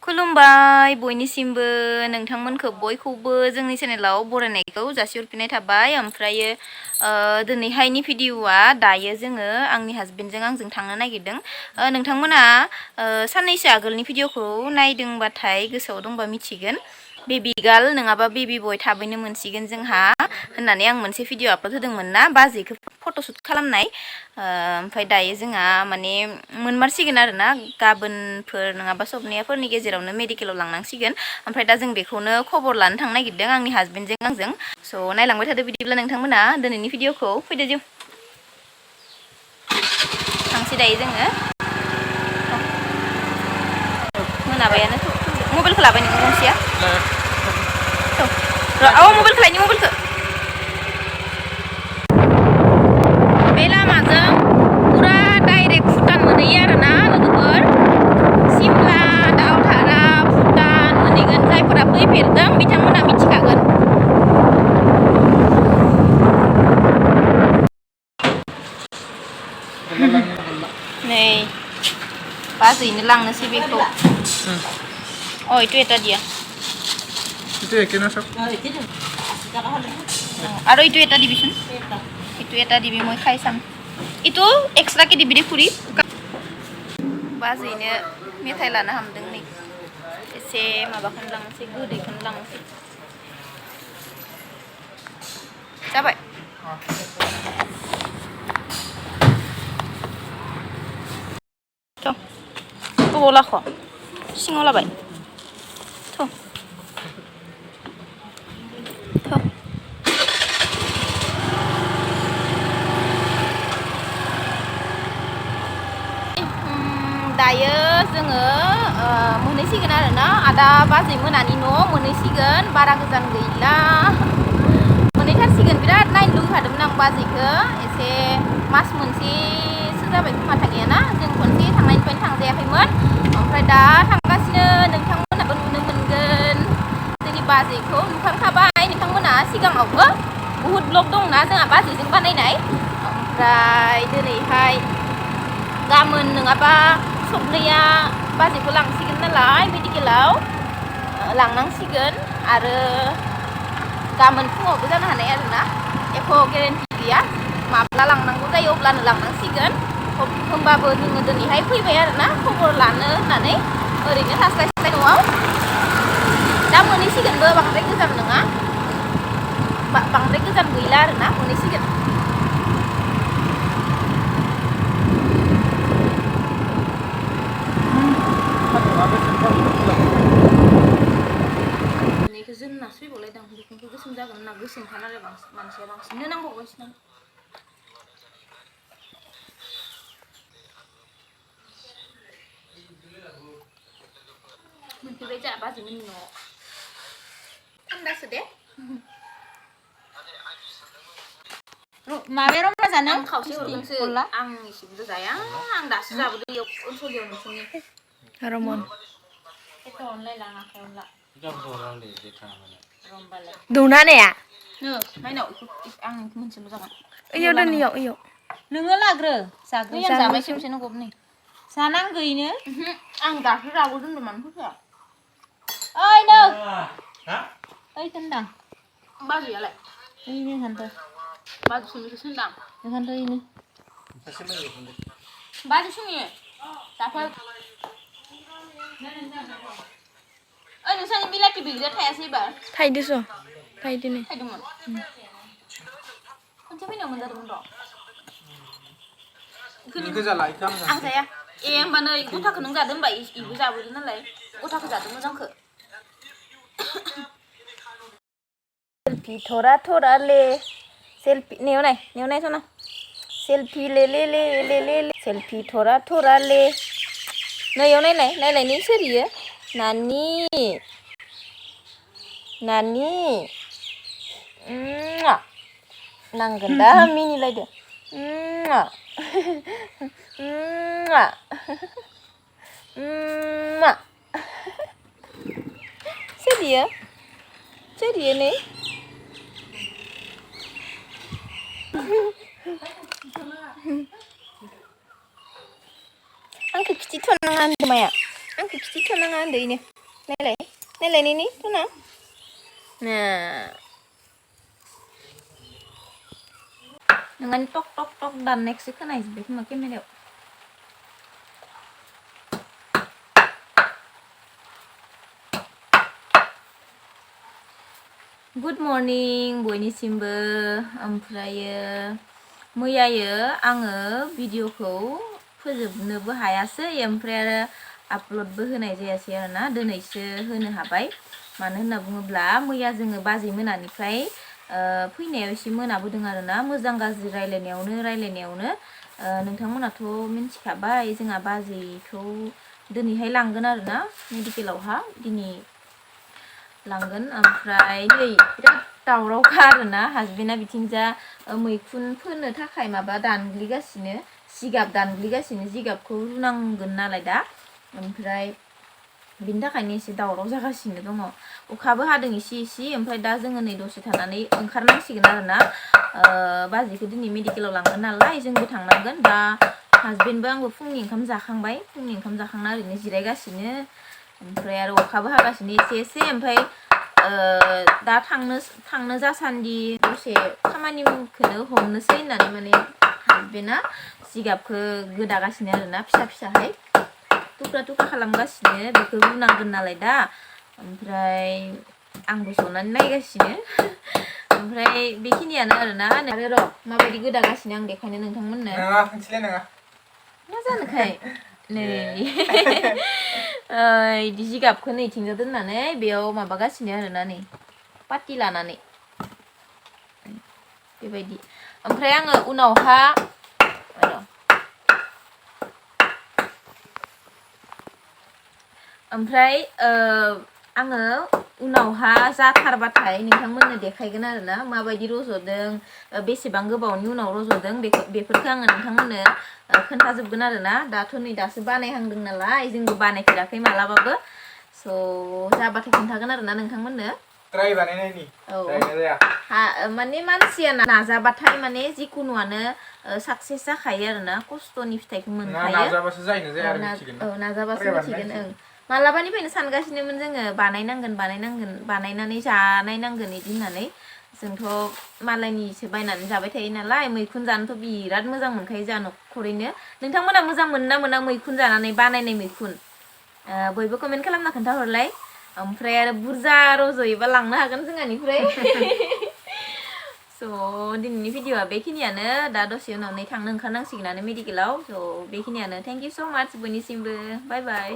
खुलुमबाय बयनिसिमबो नोंथांमोनखौ बयखौबो जोंनि चेनेलाव बरायनायखौ जासिहरफिननाय थाबाय। ओमफ्रायो दिनैहायनि भिडिअआ दायो जोङो आंनि हासबेन्डजों आंजों थांनो नागिरदों। नोंथांमोना साननैसो आगोलनि भिडिअखौ नायदोंबाथाय गोसोआव दंबा मिथिगोन। बेबी गार्ल नङाबा बेबी बय थाबैनो मोनसिगोन जोंहा होननानै आं मोनसे भिडिअ आपल'ड होदोंमोन ना बाजैखौ फट'शुट खालामनाय। ओमफ्राय दायो जोंहा माने मोनमारसिगोन आरो ना गाबोनफोर नङाबा सबनियाफोरनि गेजेरावनो मेडिकेलाव लांनांसिगोन। ओमफ्राय दा जों बेखौनो खबर लानो थांनो नागिरदों आंनि हासबेन्डजों आंजों। स' नायलांबाय थादो बिदिब्ला नोंथांमोना दिनैनि भिडिअखौ फैदो जों थांसै दायो जोङो मोनाबायानो मबाइलखौ लाबाय नोङो गंसेया मबाइलखौ लायनि मबाइलखौ बे लामाजों पुरा डाइरेक्ट भुटान मोनहैयो आरोना लोगोफोर। सिमला दावधारा भुटान मोनहैगोन। जायफोरा फैफेरदों बिथांमोना मिथिखागोन। नै बाजैनो लांनोसै बेखौ itu dia itu ya kena sok আৰু itu এটা division itu এটা দিবি মই খাই চাম itu एक्सट्राকে দিবি দে खुरि बाजैनो मेथाइ लानो हामदों नै एसे माबाखौनो लांनोसै गोदैखौनो लांनोसै जाबाय बबाव लाख' सिङाव लाबाय दायो जोङो मोनहैसिगोन आरोना आदा बाजै मोनानि न' मोनहैसिगोन। बारा गोजान गैला मोनहैथारसिगोन। बिराद नायनो लुगैखादोंमोन आं बाजैखौ एसे मास मोनसेसो जाबाय खोमा थाङैयाना जों खनसे थांनायनिफ्रायनो थांजायाखैमोन। ओमफ्राय दा थांगासिनो नोंथांमोनाबो नुनो मोनगोन जोंनि बाजैखौ नुखांखाबाय नोंथांमोना सिगाङावबो बुहुद ब्लग दंना जोंहा बाजैजों बानायनाय। ओमफ्राय दिनैहाय गाबोन नङाबा सबनैया बाजैखौ लांसिगोन नालाय मेडिकेलाव लांनांसिगोन आरो गाबोन फुङावबो जानो हानाय आरोना एख' गेरेन्टि गैया माब्ला लांनांगौ जायो अब्लानो लांनांसिगोन। होमबाबो जोङो दिनैहाय फैबाय आरोना खबर लानो होननानै ओरैनो थास्लायस्लाय न'आव दा मोनहैसिगोनबो बांद्राय गोजान नङा बांद्राय गोजान गैला आरोना मोनहैसिगोन। बेखौ जोंना सैबावलायदां बेखौ गोसोम जागोन होनना गोसोमखान आरो मानसिया बांसिननो नांबावगासिनो मोनफैबाय जोंहा बाजैमोननि न'आव थान्दासो दे माबे रंना जानो आं खावसे हरदोंसो आं एसेबो जाया आं दासो जाबोदों इयाव ओनसोलियाव नोंसोरनि रमन दौना नाया माइनाव आं मोनसेल' जागोन इयाव दोन इयाव नोङो लाग्रो जाग्रो आं जाबाय खेबसेनो गबनै जानांगौयैनो आं दासो जाबो दोनदों मानो फैसा ओइ नो ओइ होनदां बाजैयालाय ओइनो होनदों बाजै सुमिखौसो होनदां ओंखायनोथ' ओइनो बाजै सुमि जाफै ओइ नोंसानि बिलाथि बैग्रिया थायासै एबार थाइदोस' थाइदोनो थायदोंमोन खनसे फैनायाव मोनजादोंमोन र' आं जाया ए होमबा नै गथाखौ नों जादो होमबा इबो जाबोदो नालाय गथाखौ जादो मोजांखौ सेल्फि थरा थरा ले सेल्फि नेव नाय सना सेल्फि ले ले ले ले ले ले सेल्फि थरा थरा ले नैयाव नायलाय नै सोरियो नानि नांगोन दा मिनिलायदो सोरियो नै आंखौ खिथिथ'नाङा होनदो माया आंखौ खिथिथ'नाङा होनदो इनो नायलाय नि थुना nah dengan tok tok tok dan next kan ice break makin medio Good morning बयनिसिमबो ओमफ्रायो मैयायो आङो भिडिअखौ फोजोबनोबो हायासै ओमफ्राय आरो आपल'डबो होनाय जायासै आरोना दिनैसो होनो हाबाय मानो होनना बुङोब्ला मैया जोङो बाजै मोनानिफ्राय फैनायाव एसे मोनाबोदों आरोना मोजां गाज्रि रायलायनायावनो नोंथांमोनाथ' मिन्थिखाबाय जोंहा बाजैखौ दिनैहाय लांगोन आरोना मेडिकेलावहा दिनै लांगोन ओमफ्राय नै बिराद दावरावखा आरोना हासबेन्डआ बिथिंजा मैखुन फोनो थाखाय माबा दानग्लिगासिनो जिगाब दानग्लिगासिनो जिगाबखौ रुनांगोन नालाय दा ओमफ्राय बिनि थाखायनो एसे दावराव जागासिनो दङ अखाबो हादों एसे ओमफ्राय दा जोङो नै दसे थानानै ओंखारनांसिगोन आरोना बाजैखौ दिनै मेडिकेलाव लांगोन नालाय जोंबो थांनांगोन दा हासबेन्डबो आंबो फुंनि ओंखाम जाखांबाय फुंनि ओंखाम जाखांना ओरैनो जिरायगासिनो ओमफ्राय आरो अखाबो हागासिनो एसे ओमफ्राय दा थांनो जासान्दि दसे खामानिखौनो हमनोसै होननानै माने हासबेन्डआ जिगाबखौ गोदागासिनो आरोना फिसाहाय थुख्रा खालामगासिनो बेखौ रुनांगोन नालाय दा ओमफ्राय आंबो जनानै नायगासिनो ओमफ्राय बेखिनियानो आरोना आरो र' माबायदि गोदागासिनो आं देखायनो नोंथांमोननो नङा खनसेलाय नङा मा जानोखाय नै इदि जिगाबखौ नैथिंजा दोननानै बेयाव माबागासिनो आरोना नै पाटि लानानै बेबायदि ओमफ्राय आङो उनावहा ओमफ्राय आङो उनावहा जाथारबाथाय नोंथांमोननो देखायगोन आरोना माबायदि रज'दों बेसेबां गोबावनि उनाव रज'दों बेफोरखौ आङो नोंथांमोननो खोन्थाजोबगोन आरोना दासो बानायहांदों नालाय जोंबो बानायफेराखै मालाबाबो स' जाबाथाय खोन्थागोन आरोना नोंथांमोननो ट्राइ बानायनायनि माने मानसिया नाजाबाथाय माने जिखुनुआनो साक्सेस जाखायो आरोना खस्थ'नि फिथाइखौ मोनखायो नाजाबासो जायोना जाया आरो मिथिगोन नाजाबासो मिथिगोन मालाबानिफ्रायनो सानगासिनोमोन जोङो बानायनांगोन बानायनानै जानायनांगोन बिदि होननानै जोंथ' मालायनिसो बायनानै जाबाय थायो नालाय मैखुन जानोथ' बिराद मोजां मोनखायो जोंहा न'खरैनो नोंथांमोना मोजां मोनो ना मोना मैखुन जानानै बानायनाय मैखुन बयबो कमेन्ट खालामना खोन्थाहरलाय ओमफ्राय आरो बुरजा रज'योबा लांनो हागोन जोंहानिफ्राय स' दिनैनि भिडिअ'आ बेखिनियानो दा दसे उनाव थांनो ओंखारनांसिगोनानो मेडिकेलाव स' बेखिनियानो थेंक इउ स' माच बयनिसिमबो बाय बाय